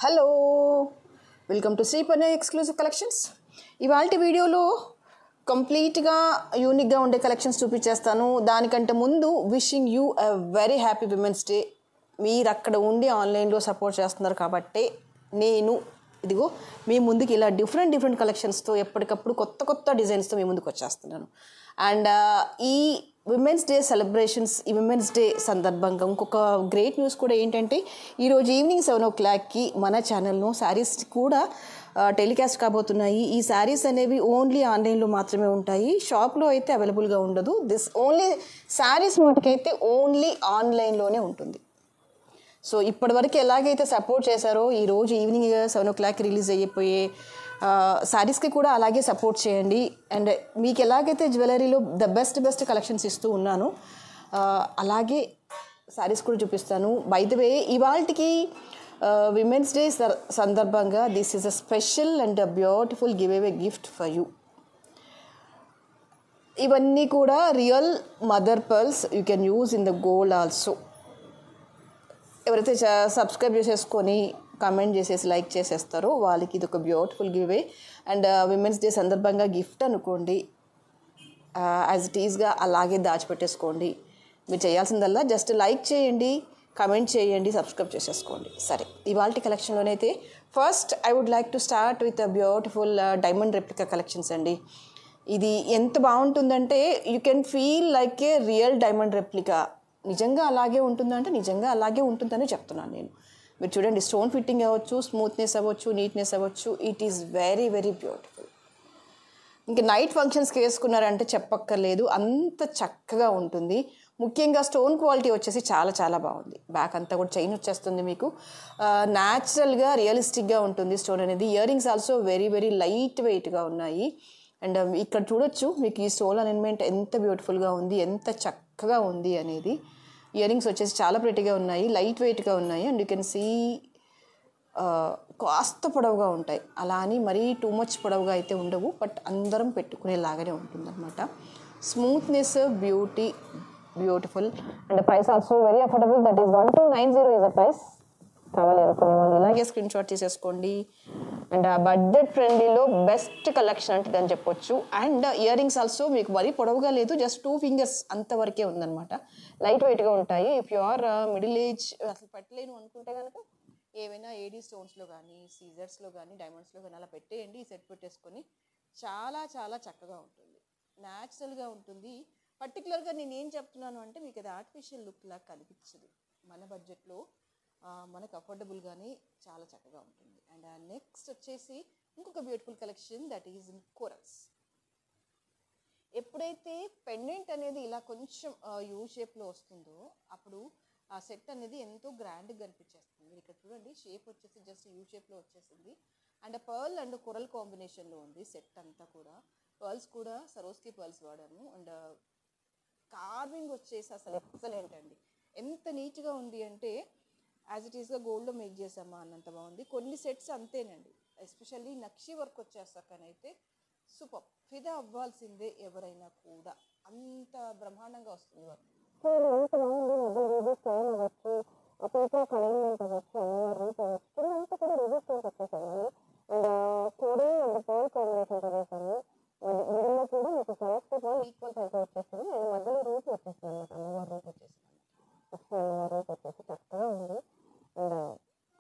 Hello, welcome to Sriparna exclusive collections. ఇవాళ వీడియోలో కంప్లీట్గా యూనిక్గా ఉండే కలెక్షన్స్ చూపించేస్తాను. దానికంటే ముందు wishing you a very happy women's day. మీరు అక్కడ ఉండి ఆన్లైన్లో సపోర్ట్ చేస్తున్నారు కాబట్టి నేను ఇదిగో మీ ముందుకి ఇలా డిఫరెంట్ కలెక్షన్స్తో ఎప్పటికప్పుడు కొత్త డిజైన్స్తో మీ ముందుకు వచ్చేస్తున్నాను. అండ్ ఈ విమెన్స్ డే సెలబ్రేషన్స్, ఈ విమెన్స్ డే సందర్భంగా ఇంకొక గ్రేట్ న్యూస్ కూడా ఏంటంటే ఈరోజు ఈవినింగ్ 7 o'clockకి మన ఛానల్లో శారీస్ కూడా టెలికాస్ట్ కాబోతున్నాయి. ఈ శారీస్ అనేవి ఓన్లీ ఆన్లైన్లో మాత్రమే ఉంటాయి, షాప్లో అయితే అవైలబుల్గా ఉండదు. దిస్ ఓన్లీ శారీస్ మటుకైతే ఓన్లీ ఆన్లైన్లోనే ఉంటుంది. సో ఇప్పటివరకు ఎలాగైతే సపోర్ట్ చేశారో ఈరోజు ఈవినింగ్ 7 o'clockకి రిలీజ్ అయిపోయే శారీస్కి కూడా అలాగే సపోర్ట్ చేయండి. అండ్ మీకు ఎలాగైతే జ్యువెలరీలో ద బెస్ట్ కలెక్షన్స్ ఇస్తూ ఉన్నాను, అలాగే శారీస్ కూడా చూపిస్తాను. బై ద వే ఇవాళకి విమెన్స్ డే సందర్భంగా this is a special and beautiful give away gift for you. ఇవన్నీ కూడా real mother pearls, you can use in the gold also. ఎవరైతే సబ్స్క్రైబ్ చేసేసుకొని కమెంట్ చేసేసి లైక్ చేసేస్తారో వాళ్ళకి ఇది ఒక beautiful give away. And women's day సందర్భంగా గిఫ్ట్ అనుకోండి, యాజ్ ఇట్ ఈజ్గా అలాగే దాచిపెట్టేసుకోండి. మీరు చేయాల్సిందల్లా జస్ట్ లైక్ చేయండి, కమెంట్ చేయండి, సబ్స్క్రైబ్ చేసేసుకోండి. సరే, ఇవాళ కలెక్షన్లోనైతే first I would like to start with a beautiful diamond replica collections అండి. ఇది ఎంత బాగుంటుందంటే you can feel like A real diamond replica. నిజంగా అలాగే ఉంటుందంటే నిజంగా అలాగే ఉంటుందని చెప్తున్నాను నేను. మీరు చూడండి, స్టోన్ ఫిట్టింగ్ అవ్వచ్చు, స్మూత్నెస్ అవ్వచ్చు, నీట్నెస్ అవ్వచ్చు, ఇట్ ఈస్ వెరీ బ్యూటిఫుల్. ఇంకా నైట్ ఫంక్షన్స్కి వేసుకున్నారంటే చెప్పక్కర్లేదు, అంత చక్కగా ఉంటుంది. ముఖ్యంగా స్టోన్ క్వాలిటీ వచ్చేసి చాలా బాగుంది. బ్యాక్ అంతా కూడా చైన్ వచ్చేస్తుంది మీకు, న్యాచురల్గా రియలిస్టిక్గా ఉంటుంది స్టోన్ అనేది. Ear rings also very light వెయిట్గా ఉన్నాయి. అండ్ ఇక్కడ చూడొచ్చు మీకు ఈ స్టోన్ అలైన్మెంట్ ఎంత బ్యూటిఫుల్గా ఉంది, ఎంత చక్కగా ఉంది అనేది. ఇయర్ రింగ్స్ వచ్చేసి చాలా ప్రెటీగా ఉన్నాయి, లైట్ వెయిట్గా ఉన్నాయి. అండ్ యూ కెన్ సీ కాస్త పొడవుగా ఉంటాయి, అలా అని మరీ టూ మచ్ పొడవుగా అయితే ఉండవు, బట్ అందరం పెట్టుకునేలాగానే ఉంటుందన్నమాట. Smoothness, beautiful. And price also very affordable, that is 1290 is the price. కావాలి అనుకునే వాళ్ళు ఇలాగే స్క్రీన్ షాట్ తీసేసుకోండి. అండ్ బడ్జెట్ ఫ్రెండ్లీలో బెస్ట్ కలెక్షన్ అంటే దాన్ని చెప్పొచ్చు. అండ్ ఇయర్ రింగ్స్ ఆల్సో మీకు మరీ పొడవుగా లేదు, జస్ట్ 2 fingers అంతవరకే ఉందన్నమాట. లైట్ వెయిట్గా ఉంటాయి. If you are middle age అసలు పెట్టలేను అనుకుంటే కనుక ఏవైనా ఏడీ స్టోన్స్లో కానీ, సీజర్స్లో కానీ, డైమండ్స్లో కానీ అలా పెట్టేయండి. ఈ సెట్ పెట్టేసుకొని చాలా చక్కగా ఉంటుంది, న్యాచురల్గా ఉంటుంది. పర్టికులర్గా నేను ఏం చెప్తున్నాను అంటే మీకు అది ఆర్టిఫిషియల్ లుక్ లాగా కనిపించదు. మన బడ్జెట్లో మనకు అఫోర్డబుల్గానే చాలా చక్కగా ఉంటుంది. అండ్ నెక్స్ట్ వచ్చేసి ఇంకొక beautiful collection, that is in corals. ఎప్పుడైతే పెండెంట్ అనేది ఇలా కొంచెం యూ షేప్లో వస్తుందో అప్పుడు ఆ సెట్ అనేది ఎంతో గ్రాండ్గా కనిపించేస్తుంది. మీరు ఇక్కడ చూడండి, షేప్ వచ్చేసి జస్ట్ యూ షేప్లో వచ్చేసింది. అండ్ పర్ల్ అండ్ కొరల్ కాంబినేషన్లో ఉంది సెట్ అంతా కూడా. పర్ల్స్ కూడా సరోస్కి పర్ల్స్ వాడాము. అండ్ కార్వింగ్ వచ్చేసి అసలు ఎక్సలెంట్ అండి. ఎంత నీట్గా ఉంది అంటే యాజ్ ఇట్ ఈస్గా గోల్డ్లో మేక్ చేసామా అన్నంత బాగుంది. కొన్ని సెట్స్ అంతేనండి, ఎస్పెషల్లీ నక్షి వర్క్ వచ్చేసాకనైతే సూపర్, ఫిదా అవ్వాల్సిందే ఎవరైనా కూడా, అంత బ్రహ్మాండంగా వస్తుంది వర్క్.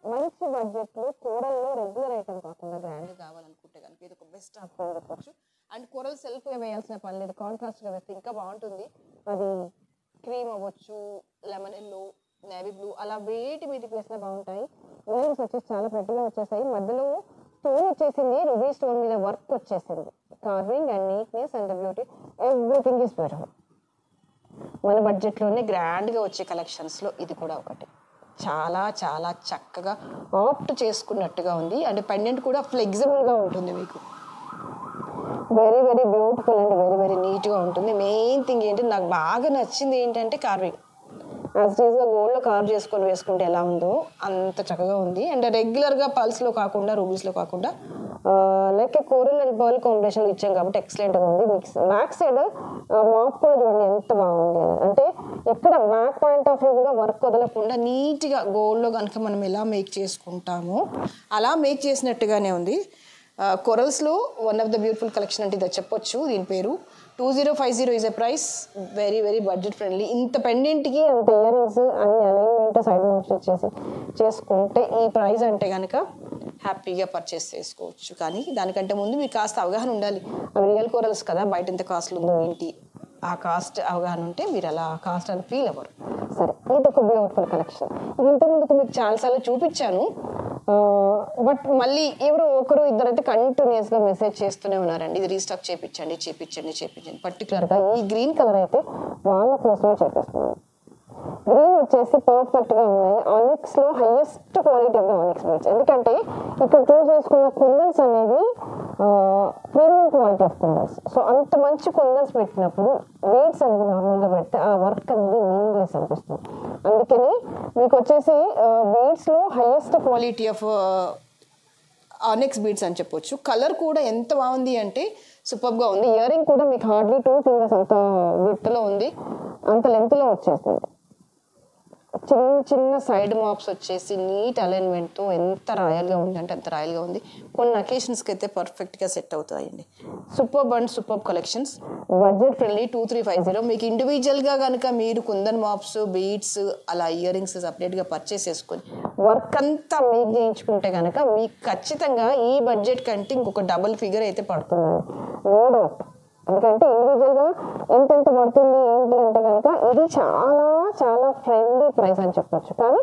మంచి బడ్జెట్లో కూరల్లో రెగ్యులర్ ఐటమ్ కాకుండా గ్రాండ్ కావాలనుకుంటే కనుక ఇది ఒక బెస్ట్ ఆప్షన్ చెప్పచ్చు. అండ్ కూరలు సెల్ఫ్గా వేయాల్సిన పని లేదు, కాంట్రాస్ట్గా వేస్తే ఇంకా బాగుంటుంది. అది క్రీమ్ అవ్వచ్చు, లెమన్ ఎల్లో, నేవీ బ్లూ, అలా వేటి మీదకి వేసినా బాగుంటాయి. ఇయరింగ్స్ వచ్చేసి చాలా పెద్దగా వచ్చేసాయి. మధ్యలో స్టోన్ వచ్చేసింది, రూబీ స్టోన్ మీద వర్క్ వచ్చేసింది. Carving and neatness and beauty, everything is beautiful. మన బడ్జెట్లోనే గ్రాండ్గా వచ్చే కలెక్షన్స్లో ఇది కూడా ఒకటి. చాలా చక్కగా ఆప్ట్ చేసుకున్నట్టుగా ఉంది. అండ్ పెండెంట్ కూడా ఫ్లెక్సిబుల్గా ఉంటుంది మీకు. వెరీ బ్యూటిఫుల్ అండ్ వెరీ నీట్గా ఉంటుంది. మెయిన్ థింగ్ ఏంటంటే నాకు బాగా నచ్చింది ఏంటంటే కార్వింగ్. యాజ్ ఇట్ ఈస్గా గోల్డ్లో కార్వ్ చేసుకొని వేసుకుంటే ఎలా ఉందో అంత చక్కగా ఉంది. అండ్ రెగ్యులర్గా పల్స్లో కాకుండా, రూబీస్లో కాకుండా like coral and pearl combination ఇచ్చాం కాబట్టి ఎక్సలెంట్గా ఉంది. బ్యాక్ సైడ్ మాప్ కూడా చూడండి ఎంత బాగుంది అని. అంటే ఎక్కడ బ్యాక్ పాయింట్ ఆఫ్ వ్యూ కూడా వర్క్ వదలకుండా నీట్గా గోల్డ్లో కనుక మనం ఎలా మేక్ చేసుకుంటామో అలా మేక్ చేసినట్టుగానే ఉంది. కొరల్స్లో one of the beautiful collection అంటే ఇది చెప్పొచ్చు. దీని పేరు 2050 is a price, very very budget friendly. ఇంత పెండెంట్కి అంత ఇయర్ రింగ్స్ అన్ని అలైన్మెంట్ సైడ్ వచ్చేసి చేసుకుంటే ఈ ప్రైస్ అంటే కనుక హ్యాపీగా పర్చేస్ చేసుకోవచ్చు. కానీ దానికంటే ముందు మీకు కాస్త అవగాహన ఉండాలి. అవి రియల్ కొరల్స్ కదా, బయట ఎంత కాస్ట్ ఉందో ఏంటి, ఆ కాస్ట్ అవగాహన ఉంటే మీరు అలా కాస్ట్ అని ఫీల్ అవ్వరు. సరే, ఇది ఒక బ్యూటిఫుల్ కలెక్షన్. ఇది ఇంతకుముందుకు మీకు చాలాసార్లు చూపించాను, బట్ మళ్ళీ ఎవరో ఒకరు ఇద్దరైతే కంటిన్యూస్గా మెసేజ్ చేస్తూనే ఉన్నారండి, ఇది రీస్టాక్ చేయించండి చేయించండి చేయించండి. పర్టికులర్గా ఈ గ్రీన్ కలర్ అయితే వాళ్ళ కోసమే చేపిస్తున్నాను. గ్రీన్ వచ్చేసి పర్ఫెక్ట్గా ఉన్నాయి. ఆనిక్స్లో highest quality of the onyx beads. ఎందుకంటే ఇక్కడ చూస్ చేసుకున్న కుందన్స్ అనేది ప్రీమియం క్వాలిటీ ఆఫ్ కుందన్స్. సో అంత మంచి కుందన్స్ పెట్టినప్పుడు బీడ్స్ అనేది నార్మల్గా పెడితే ఆ వర్క్ అనేది మీనింగ్లెస్ అనిపిస్తుంది. అందుకని మీకు వచ్చేసి బీడ్స్లో highest quality of onyx beads అని చెప్పొచ్చు. కలర్ కూడా ఎంత బాగుంది అంటే సూపర్గా ఉంది. ఇయర్ రింగ్ కూడా మీకు హార్డ్లీ 2 ఫింగర్స్ అంత విడ్త్లో ఉంది, అంత లెంత్లో వచ్చేస్తుంది. చిన్న చిన్న సైడ్ మాప్స్ వచ్చేసి నీట్ అలైన్మెంట్తో ఎంత రాయల్గా ఉంది అంటే అంత రాయల్గా ఉంది. కొన్ని అకేషన్స్కి అయితే పర్ఫెక్ట్గా సెట్ అవుతాయండి. Superb and superb collections, budget friendly 2350. మీకు ఇండివిజువల్గా కనుక మీరు కుందన్ మాప్స్, బీడ్స్, అలా ఇయర్ రింగ్స్ సపరేట్గా పర్చేస్ చేసుకొని వర్క్ అంతా మేక్ చేయించుకుంటే కనుక మీకు ఖచ్చితంగా ఈ బడ్జెట్ కంటే ఇంకొక డబుల్ ఫిగర్ అయితే పడుతుందండి, నో డౌట్. ఎందుకంటే ఇండివిజువల్గా ఎంతెంత పడుతుంది ఏంటి అంటే కనుక ఇది చాలా చాలా ఫ్రెండ్లీ ప్రైస్ అని చెప్పొచ్చు. కానీ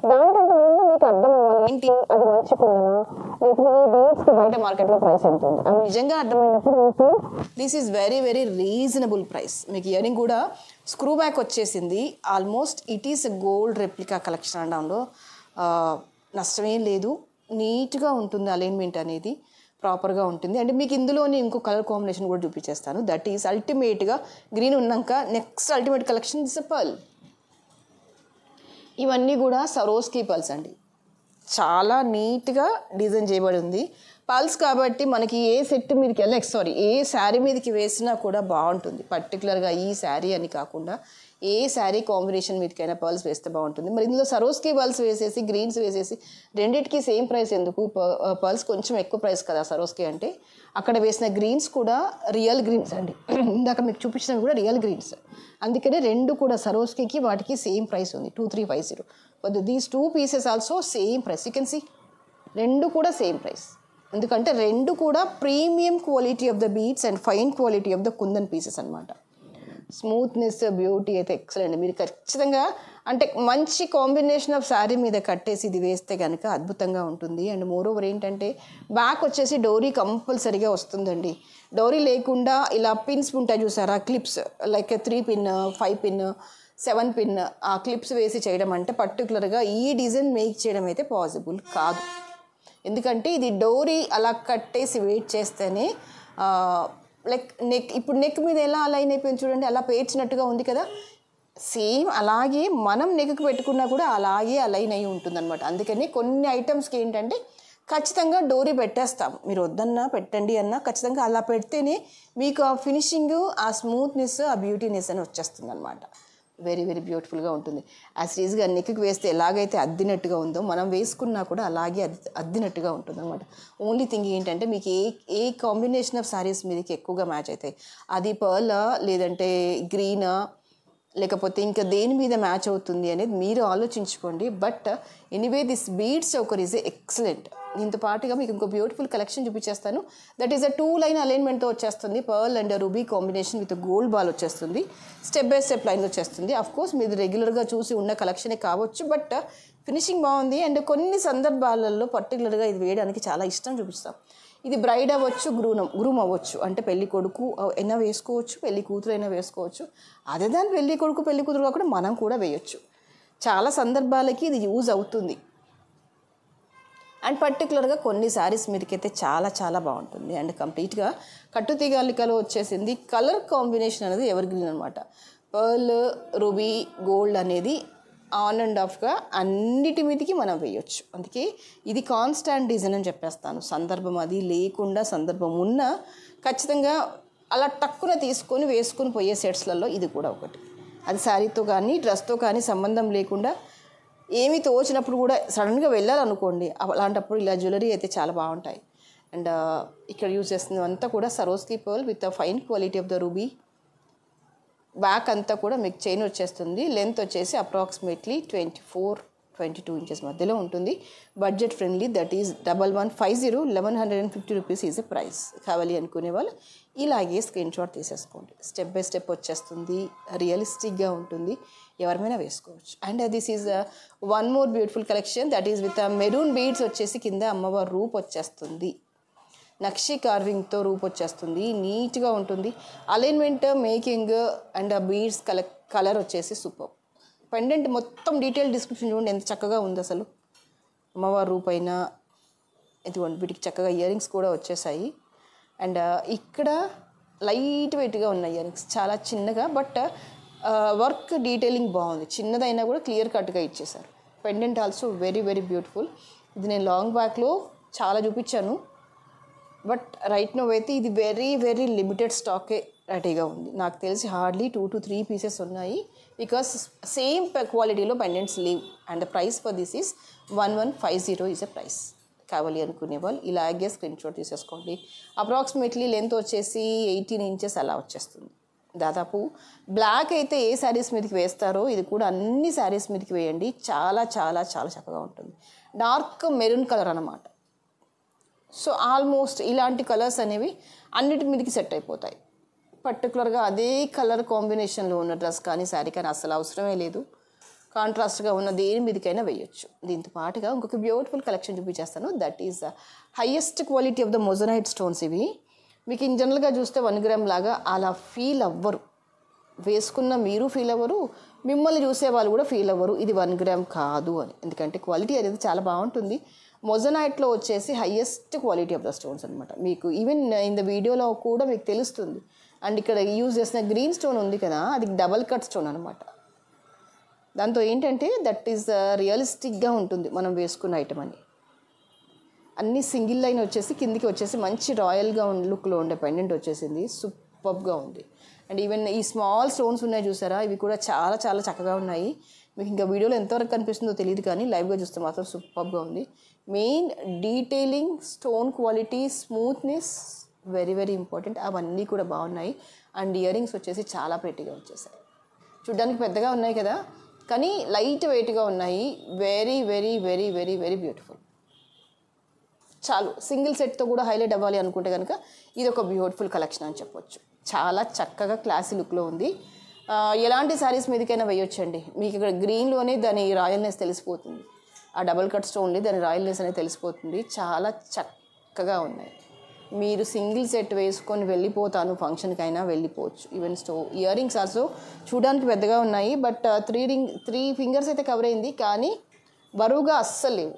దానికంటే ముందు మీకు అర్థం అవ్వాలి ఏంటి అది మంచి కుందనా, లేకపోతే ఈ బీడ్స్కి బయట మార్కెట్లో ప్రైస్ ఎంత ఉంది అది నిజంగా అర్థమైనప్పుడు మీకు this is very very reasonable price. మీకు ఇయర్ రింగ్ కూడా స్క్రూ బ్యాక్ వచ్చేసింది. Almost it is gold replica collection అనడంలో నష్టమేం లేదు. నీట్గా ఉంటుంది, అలైన్మెంట్ అనేది ప్రాపర్గా ఉంటుంది. అంటే మీకు ఇందులోనే ఇంకో కలర్ కాంబినేషన్ కూడా చూపించేస్తాను. దట్ ఈస్ అల్టిమేట్గా గ్రీన్ ఉన్నాక next ultimate collection is pearl. ఇవన్నీ కూడా సరోస్కీ పర్ల్స్ అండి, చాలా నీట్గా డిజైన్ చేయబడి ఉంది. పర్ల్స్ కాబట్టి మనకి ఏ సెట్ మీదకి ఏ శారీ మీదకి వేసినా కూడా బాగుంటుంది. పర్టికులర్గా ఈ శారీ అని కాకుండా ఏ శారీ కాంబినేషన్ మీదకైనా పర్ల్స్ వేస్తే బాగుంటుంది. మరి ఇందులో సరోస్కీ పర్ల్స్ వేసేసి గ్రీన్స్ వేసేసి రెండింటికి సేమ్ ప్రైస్ ఎందుకు? పర్ల్స్ కొంచెం ఎక్కువ ప్రైస్ కదా సరోస్కీ అంటే. అక్కడ వేసిన గ్రీన్స్ కూడా రియల్ గ్రీన్స్ అండి, ఇందాక మీకు చూపించినవి కూడా రియల్ గ్రీన్స్. అందుకనే రెండు కూడా సరోస్కీకి వాటికి సేమ్ ప్రైస్ ఉంది, 2350. But these 2 pieces also same price. You can see రెండు కూడా సేమ్ ప్రైస్. ఎందుకంటే రెండు కూడా premium quality of the beads and fine quality of the kundan pieces అనమాట. స్మూత్నెస్, బ్యూటీ అయితే ఎక్సలెంట్. మీరు ఖచ్చితంగా అంటే మంచి కాంబినేషన్ ఆఫ్ శారీ మీద కట్టేసి ఇది వేస్తే కనుక అద్భుతంగా ఉంటుంది. అండ్ మోర్ ఓవర్ ఏంటంటే బ్యాక్ వచ్చేసి డోరీ కంపల్సరీగా వస్తుందండి. డోరీ లేకుండా ఇలా పిన్స్ ఉంటాయి చూసారా, clips like 3 pin, 5 pin, 7 pin ఆ క్లిప్స్ వేసి చేయడం అంటే పర్టికులర్గా ఈ డిజైన్ మేక్ చేయడం అయితే పాసిబుల్ కాదు. ఎందుకంటే ఇది డోరీ అలా కట్టేసి వెయిట్ చేస్తేనే లైక్ ఇప్పుడు నెక్ మీద ఎలా అలైన్ అయిపోయింది చూడండి, అలా పేర్చినట్టుగా ఉంది కదా, సేమ్ అలాగే మనం నెక్కి పెట్టుకున్నా కూడా అలాగే అలైన్ అయి ఉంటుంది అనమాట. అందుకని కొన్ని ఐటమ్స్కి ఏంటంటే ఖచ్చితంగా డోరీ పెట్టేస్తాం, మీరు వద్దన్నా పెట్టండి అన్నా ఖచ్చితంగా అలా పెడితేనే మీకు ఆ ఫినిషింగ్, ఆ స్మూత్నెస్, ఆ బ్యూటీనెస్ అని వచ్చేస్తుంది అనమాట. వెరీ వెరీ బ్యూటిఫుల్గా ఉంటుంది. యాజ్గా నెక్కి వేస్తే ఎలాగైతే అద్దినట్టుగా ఉందో మనం వేసుకున్నా కూడా అలాగే అద్దినట్టుగా ఉంటుంది అనమాట. ఓన్లీ థింగ్ ఏంటంటే మీకు ఏ కాంబినేషన్ ఆఫ్ శారీస్ మీదకి ఎక్కువగా మ్యాచ్ అవుతాయి, అది పర్లా లేదంటే గ్రీనా లేకపోతే ఇంకా దేని మీద మ్యాచ్ అవుతుంది అనేది మీరు ఆలోచించుకోండి. బట్ ఎనీవే దిస్ బీడ్స్ ఒకర్ ఈజ్ ఎక్సలెంట్. దీంతో పాటుగా మీకు ఇంకో బ్యూటిఫుల్ కలెక్షన్ చూపించేస్తాను. దట్ ఈస్ 2 లైన్ అలైన్మెంట్తో వచ్చేస్తుంది. Pearl and ruby combination with gold ball వచ్చేస్తుంది. స్టెప్ బై స్టెప్ లైన్ వచ్చేస్తుంది. అఫ్కోర్స్ మీరు రెగ్యులర్గా చూసి ఉన్న కలెక్షనే కావచ్చు, బట్ ఫినిషింగ్ బాగుంది. అండ్ కొన్ని సందర్భాలలో పర్టికులర్గా ఇది వేయడానికి చాలా ఇష్టం చూపిస్తాం. ఇది బ్రైడ్ అవ్వచ్చు, గ్రూమ్ అవ్వచ్చు, అంటే పెళ్లి కొడుకు అయినా వేసుకోవచ్చు, పెళ్లి కూతురు అయినా వేసుకోవచ్చు. అదే దాని పెళ్లి కొడుకు పెళ్లి కూతురు కాకుండా మనం కూడా వేయచ్చు. చాలా సందర్భాలకి ఇది యూజ్ అవుతుంది. అండ్ పర్టికులర్గా కొన్ని శారీస్ మీదకైతే చాలా చాలా బాగుంటుంది. అండ్ కంప్లీట్గా కట్టుతీగాలికలో వచ్చేసింది. కలర్ కాంబినేషన్ అనేది ఎవర్ గ్రీన్ అనమాట. పర్ల్, రూబీ, గోల్డ్ అనేది ఆన్ అండ్ ఆఫ్గా అన్నిటి మీదకి మనం వేయొచ్చు. అందుకే ఇది కాన్స్టాంట్ డిజైన్ అని చెప్పేస్తాను. సందర్భం అది లేకుండా సందర్భం ఉన్నా ఖచ్చితంగా అలా టక్కున తీసుకొని వేసుకొని పోయే సెట్స్లలో ఇది కూడా ఒకటి. అది శారీతో కానీ డ్రెస్తో కానీ సంబంధం లేకుండా ఏమీ తోచినప్పుడు కూడా సడన్గా వెళ్ళాలనుకోండి, అలాంటప్పుడు ఇలా జ్యువెలరీ అయితే చాలా బాగుంటాయి. అండ్ ఇక్కడ యూజ్ చేస్తుంది అంతా కూడా సరోస్కి pearl with fine quality of the ruby. Back అంతా కూడా మీకు చైన్ వచ్చేస్తుంది. లెంత్ వచ్చేసి అప్రాక్సిమేట్లీ 24-22 ఇంచెస్ మధ్యలో ఉంటుంది. Budget friendly, that is 1150, 1150 rupees is a price. కావాలి అనుకునే వాళ్ళు ఇలాగే స్క్రీన్ షాట్ తీసేసుకోండి. స్టెప్ బై స్టెప్ వచ్చేస్తుంది, రియలిస్టిక్గా ఉంటుంది, ఎవరిమైనా వేసుకోవచ్చు. And this is one more beautiful collection, that is with maroon beads వచ్చేసి కింద అమ్మవారి రూప్ వచ్చేస్తుంది. నక్షి కార్వింగ్తో రూప్ వచ్చేస్తుంది, నీట్గా ఉంటుంది. Alignment, making and beads colour వచ్చేసి సూపర్. పెండెంట్ మొత్తం డీటెయిల్ డిస్క్రిప్షన్ చూడండి ఎంత చక్కగా ఉంది అసలు. అమ్మవారి రూప్ అయినా ఇదిగోండి, వీటికి చక్కగా ఇయర్ రింగ్స్ కూడా వచ్చేసాయి. అండ్ ఇక్కడ లైట్ వెయిట్గా ఉన్న ఇయర్ రింగ్స్, చాలా చిన్నగా, బట్ వర్క్ డీటెయిలింగ్ బాగుంది. చిన్నదైనా కూడా క్లియర్ కట్గా ఇచ్చేసారు. Pendant also very very beautiful. ఇది నేను లాంగ్ బ్యాక్లో చాలా చూపించాను, బట్ రైట్ నో అయితే ఇది వెరీ వెరీ లిమిటెడ్ స్టాకే రెడీగా ఉంది. నాకు తెలిసి హార్డ్లీ 2 to 3 పీసెస్ ఉన్నాయి, బికాస్ సేమ్ క్వాలిటీలో pendants leave. And the price for this is 1150 is a price. కావాలి అనుకునే వాళ్ళు ఇలాగే స్క్రీన్ షాట్ తీసేసుకోండి. అప్రాక్సిమేట్లీ లెంత్ వచ్చేసి 18 ఇంచెస్ అలా వచ్చేస్తుంది. దాదాపు బ్లాక్ అయితే ఏ శారీస్ మీదకి వేస్తారో ఇది కూడా అన్ని శారీస్ మీదకి వేయండి, చాలా చాలా చాలా చక్కగా ఉంటుంది. డార్క్ మెరూన్ కలర్ అన్నమాట. సో ఆల్మోస్ట్ ఇలాంటి కలర్స్ అనేవి అన్నిటి మీదకి సెట్ అయిపోతాయి. పర్టికులర్గా అదే కలర్ కాంబినేషన్లో ఉన్న డ్రెస్ కానీ శారీ కానీ అసలు అవసరమే లేదు. కాంట్రాస్ట్గా ఉన్న దేని మీదకైనా వేయొచ్చు. దీంతో పాటుగా ఇంకొక బ్యూటిఫుల్ కలెక్షన్ చూపించేస్తాను, that is highest quality of the moissanite stones. ఇవి మీకు ఇన్ జనరల్గా చూస్తే 1 గ్రామ్ లాగా అలా ఫీల్ అవ్వరు, వేసుకున్న మీరు ఫీల్ అవ్వరు, మిమ్మల్ని చూసే వాళ్ళు కూడా ఫీల్ అవ్వరు ఇది 1 గ్రామ్ కాదు అని. ఎందుకంటే క్వాలిటీ అనేది చాలా బాగుంటుంది. మొజనైట్లో వచ్చేసి highest quality of the stones అనమాట. మీకు ఈవెన్ ఇన్ ద వీడియోలో కూడా మీకు తెలుస్తుంది. అండ్ ఇక్కడ యూజ్ చేసిన గ్రీన్ స్టోన్ ఉంది కదా, అది డబల్ కట్ స్టోన్ అనమాట. దాంతో ఏంటంటే దట్ ఈస్ రియలిస్టిక్గా ఉంటుంది మనం వేసుకున్న ఐటమ్ అని. అన్ని సింగిల్ లైన్ వచ్చేసి కిందికి వచ్చేసి మంచి రాయల్గా లుక్లో ఉండే పెండెంట్ వచ్చేసింది, సూపర్గా ఉంది. అండ్ ఈవెన్ ఈ స్మాల్ స్టోన్స్ ఉన్నాయి చూసారా, ఇవి కూడా చాలా చాలా చక్కగా ఉన్నాయి. మీకు ఇంకా వీడియోలో ఎంతవరకు కనిపిస్తుందో తెలియదు, కానీ లైవ్గా చూస్తే మాత్రం సూపర్గా ఉంది. Main detailing, stone quality, smoothness very very important. అవన్నీ కూడా బాగున్నాయి. అండ్ ఇయర్ రింగ్స్ వచ్చేసి చాలా ప్రెట్టిగా వచ్చేసాయి. చూడ్డానికి పెద్దగా ఉన్నాయి కదా, కానీ లైట్ వెయిట్గా ఉన్నాయి. Very very very very very beautiful. చాలు సింగిల్ సెట్తో కూడా హైలైట్ అవ్వాలి అనుకుంటే కనుక ఇది ఒక బ్యూటిఫుల్ కలెక్షన్ అని చెప్పొచ్చు. చాలా చక్కగా క్లాసీ లుక్లో ఉంది. ఎలాంటి శారీస్ మీదకైనా వేయొచ్చండి. మీకు ఇక్కడ గ్రీన్లోనే దాని రాయల్నెస్ తెలిసిపోతుంది, ఆ డబల్ కట్ స్టోన్లీ దాని రాయల్నెస్ అనేది తెలిసిపోతుంది. చాలా చక్కగా ఉన్నాయి. మీరు సింగిల్ సెట్ వేసుకొని వెళ్ళిపోతాను ఫంక్షన్కైనా వెళ్ళిపోవచ్చు. ఈవెన్ ఇయర్ రింగ్స్ ఆల్సో చూడడానికి పెద్దగా ఉన్నాయి, బట్ 3 ఫింగర్స్ అయితే కవర్ అయింది, కానీ బరువుగా అస్సలు లేవు.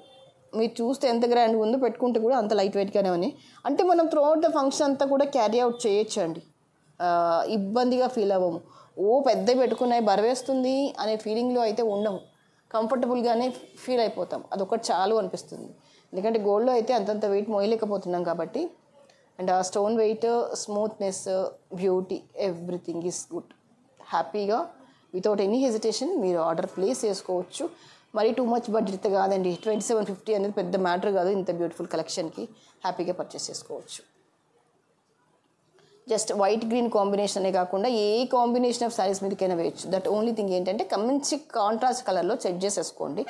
మీరు చూస్తే ఎంత గ్రాండ్గా ఉందో, పెట్టుకుంటే కూడా అంత లైట్ వెయిట్గానే ఉన్నాయి. అంటే మనం త్రూఅవుట్ ద ఫంక్షన్ అంతా కూడా క్యారీ అవుట్ చేయొచ్చు అండి, ఇబ్బందిగా ఫీల్ అవ్వము. పెద్ద పెట్టుకున్నాయి బరువేస్తుంది అనే ఫీలింగ్లో అయితే ఉండము, కంఫర్టబుల్గానే ఫీల్ అయిపోతాం. అదొకటి చాలు అనిపిస్తుంది. ఎందుకంటే గోల్డ్లో అయితే అంతంత వెయిట్ మోయలేకపోతున్నాం కాబట్టి. అండ్ ఆ stone wait, smoothness, beauty, everything is good. హ్యాపీగా వితౌట్ ఎనీ హెజిటేషన్ మీరు ఆర్డర్ ప్లేస్ చేసుకోవచ్చు. మరీ టూ మచ్ బడ్జెట్ కాదండి, 2750 అనేది పెద్ద మ్యాటర్ కాదు. ఇంత బ్యూటిఫుల్ కలెక్షన్కి హ్యాపీగా పర్చేస్ చేసుకోవచ్చు. జస్ట్ వైట్ గ్రీన్ కాంబినేషన్ అనే కాకుండా ఏ కాంబినేషన్ ఆఫ్ శారీస్ మీదకైనా వేయచ్చు. దట్ ఓన్లీ థింగ్ ఏంటంటే మంచి కాంట్రాస్ట్ కలర్లో సెట్ చేసేసుకోండి,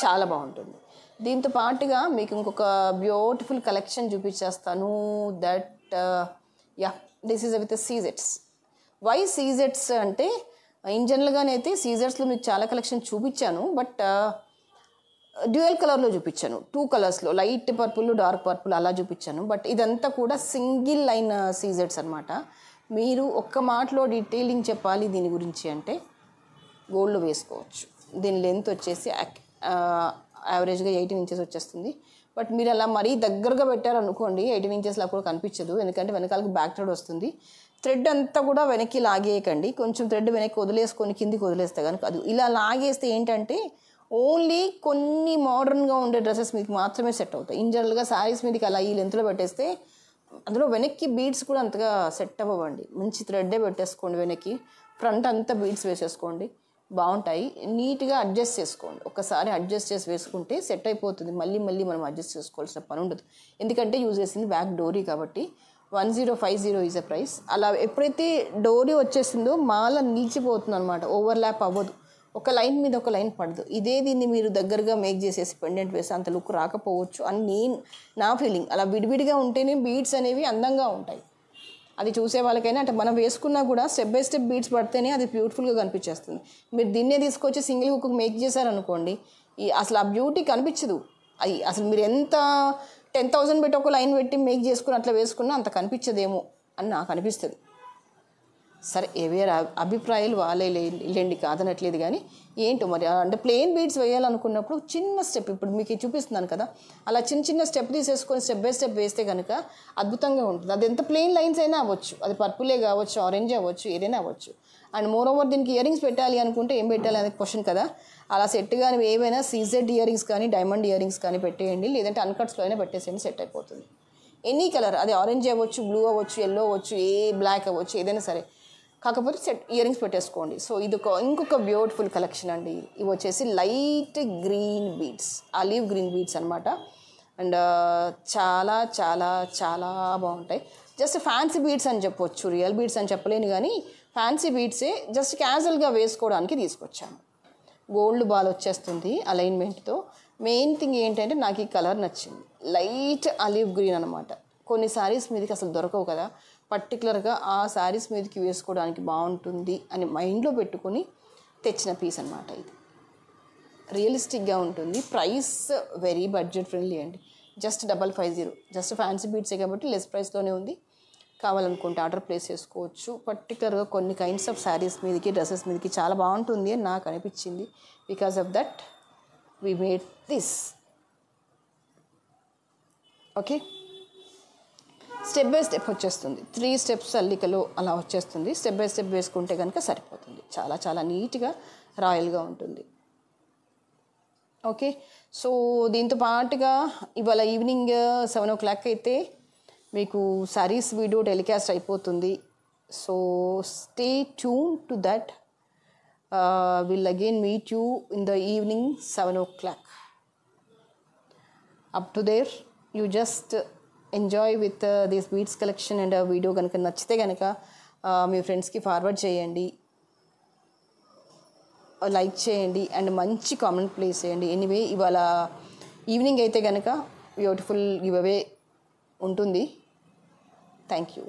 చాలా బాగుంటుంది. దీంతో పాటుగా మీకు ఇంకొక బ్యూటిఫుల్ కలెక్షన్ చూపించేస్తాను. దట్ దిస్ ఈజ్ విత్ సీజెట్స్. వై సీజెట్స్ అంటే ఇన్ జనరల్గానైతే సీజర్స్లో మీకు చాలా కలెక్షన్ చూపించాను, బట్ డ్యూయల్ కలర్లో చూపించాను. 2 కలర్స్లో, లైట్ పర్పుల్, డార్క్ పర్పుల్ అలా చూపించాను. బట్ ఇదంతా కూడా సింగిల్ లైన్ సీజెట్స్ అనమాట. మీరు ఒక్క మాటలో డీటెయిలింగ్ చెప్పాలి దీని గురించి అంటే గోల్డ్లో వేసుకోవచ్చు. దీని లెంత్ వచ్చేసి యావరేజ్గా 18 ఇంచెస్ వచ్చేస్తుంది. బట్ మీరు అలా మరీ దగ్గరగా పెట్టారనుకోండి 18 ఇంచెస్లా కూడా కనిపించదు, ఎందుకంటే వెనకాలకు బ్యాక్ సైడ్ వస్తుంది. థ్రెడ్ అంతా కూడా వెనక్కి లాగేయకండి, కొంచెం థ్రెడ్ వెనక్కి వదిలేసుకొని కిందికి వదిలేస్తే కనుక అది ఇలా లాగేస్తే ఏంటంటే ఓన్లీ కొన్ని మోడర్న్గా ఉండే డ్రెస్సెస్ మీకు మాత్రమే సెట్ అవుతాయి. ఇన్ జనరల్గా శారీస్ మీదకి అలా ఈ లెంత్లో పెట్టేస్తే అందులో వెనక్కి బీడ్స్ కూడా అంతగా సెట్ అవ్వండి. మంచి థ్రెడ్డే పెట్టేసుకోండి, వెనక్కి ఫ్రంట్ అంతా బీడ్స్ వేసేసుకోండి, బాగుంటాయి. నీట్గా అడ్జస్ట్ చేసుకోండి, ఒకసారి అడ్జస్ట్ చేసి వేసుకుంటే సెట్ అయిపోతుంది. మళ్ళీ మళ్ళీ మనం అడ్జస్ట్ చేసుకోవాల్సిన పని ఉండదు, ఎందుకంటే యూజ్ చేసింది బ్యాక్ డోరీ కాబట్టి. 1050 ఈజ్ అ ప్రైస్. అలా ఎప్పుడైతే డోరీ వచ్చేసిందో మాల నిలిచిపోతుంది అనమాట, ఓవర్లాప్ అవ్వదు, ఒక లైన్ మీద ఒక లైన్ పడదు. ఇదే దీన్ని మీరు దగ్గరగా మేక్ చేసేసి పెండెంట్ వేసి అంత లుక్ రాకపోవచ్చు అని నా ఫీలింగ్. అలా విడివిడిగా ఉంటేనే బీడ్స్ అనేవి అందంగా ఉంటాయి. అది చూసే వాళ్ళకైనా అంటే మనం వేసుకున్నా కూడా స్టెప్ బై స్టెప్ బీడ్స్ పడితేనే అది బ్యూటిఫుల్గా కనిపించేస్తుంది. మీరు దీన్నే తీసుకొచ్చి సింగిల్ హుక్ మేక్ చేశారనుకోండి, అసలు ఆ బ్యూటీ కనిపించదు. అది అసలు మీరు ఎంత 10,000 పెట్టి ఒక లైన్ పెట్టి మేక్ చేసుకుని అట్లా వేసుకున్నా అంత కనిపించదేమో అని నాకు అనిపిస్తుంది. సరే ఎవరి అభిప్రాయాలు వాళ్ళే లేండి, కాదనట్లేదు. కానీ ఏంటో మరి అంటే ప్లెయిన్ బీడ్స్ వేయాలనుకున్నప్పుడు చిన్న స్టెప్, ఇప్పుడు మీకు చూపిస్తున్నాను కదా, అలా చిన్న చిన్న స్టెప్ తీసేసుకొని స్టెప్ బై స్టెప్ వేస్తే కనుక అద్భుతంగా ఉంటుంది. అది ఎంత ప్లెయిన్ లైన్స్ అయినా అవ్వచ్చు, అది పర్పులే కావచ్చు, ఆరెంజ్ అవ్వచ్చు, ఏదైనా అవ్వచ్చు. అండ్ మోర్ ఓవర్ దీనికి ఇయర్ రింగ్స్ పెట్టాలి అనుకుంటే ఏం పెట్టాలి అనేది క్వశ్చన్ కదా. అలా సెట్ కానీ ఏవైనా సీజెడ్ ఇయర్ రింగ్స్ కానీ డైమండ్ ఇయర్ రింగ్స్ కానీ పెట్టేయండి, లేదంటే అన్కట్స్లో అయినా పెట్టేసేయండి, సెట్ అయిపోతుంది. ఎనీ కలర్, అది ఆరెంజ్ అవ్వచ్చు, బ్లూ అవ్వచ్చు, ఎల్లో అవ్వచ్చు, బ్లాక్ అవ్వచ్చు, ఏదైనా సరే, కాకపోతే సెట్ ఇయర్ రింగ్స్ పెట్టేసుకోండి. సో ఇది ఇంకొక బ్యూటిఫుల్ కలెక్షన్ అండి. ఇవి వచ్చేసి light green beads, olive green beads అనమాట. అండ్ చాలా చాలా చాలా బాగుంటాయి. జస్ట్ ఫ్యాన్సీ బీడ్స్ అని చెప్పొచ్చు, రియల్ బీడ్స్ అని చెప్పలేను, కానీ ఫ్యాన్సీ బీడ్సే జస్ట్ క్యాజువల్గా వేసుకోవడానికి తీసుకొచ్చాను. గోల్డ్ బాల్ వచ్చేస్తుంది అలైన్మెంట్తో. మెయిన్ థింగ్ ఏంటంటే నాకు ఈ కలర్ నచ్చింది, లైట్ ఆలివ్ గ్రీన్ అనమాట. కొన్ని శారీస్ మీదకి అసలు దొరకవు కదా, పర్టికులర్గా ఆ శారీస్ మీదకి వేసుకోవడానికి బాగుంటుంది అని మైండ్లో పెట్టుకొని తెచ్చిన పీస్ అనమాట. ఇది రియలిస్టిక్గా ఉంటుంది, ప్రైస్ వెరీ బడ్జెట్ ఫ్రెండ్లీ అండి, జస్ట్ 550. జస్ట్ ఫ్యాన్సీ బీడ్సే కాబట్టి లెస్ ప్రైస్లోనే ఉంది. కావాలనుకుంటే ఆర్డర్ ప్లేస్ చేసుకోవచ్చు. పర్టికులర్గా కొన్ని కైండ్స్ ఆఫ్ శారీస్ మీదకి డ్రెస్సెస్ మీదకి చాలా బాగుంటుంది అని నాకు అనిపించింది. Because of that we made this. Okay, step by step వచ్చేస్తుంది, 3 స్టెప్స్ అల్లికలో అలా వచ్చేస్తుంది. స్టెప్ బై స్టెప్ వేసుకుంటే కనుక సరిపోతుంది, చాలా చాలా నీట్గా రాయల్గా ఉంటుంది. ఓకే, సో దీంతో పాటుగా ఇవాళ ఈవినింగ్ 7 o'clock అయితే మీకు శారీస్ వీడియో టెలికాస్ట్ అయిపోతుంది. So stay tune to that. Will again meet you in the evening 7 o'clock. Up to their you just enjoy with this beads collection. And video కనుక నచ్చితే కనుక మీ ఫ్రెండ్స్కి ఫార్వర్డ్ చేయండి, లైక్ చేయండి, and మంచి కామెంట్ ప్లేస్ చేయండి. Anyway ఇవాళ evening అయితే కనుక బ్యూటిఫుల్ గివ్ అవే ఉంటుంది. Thank you.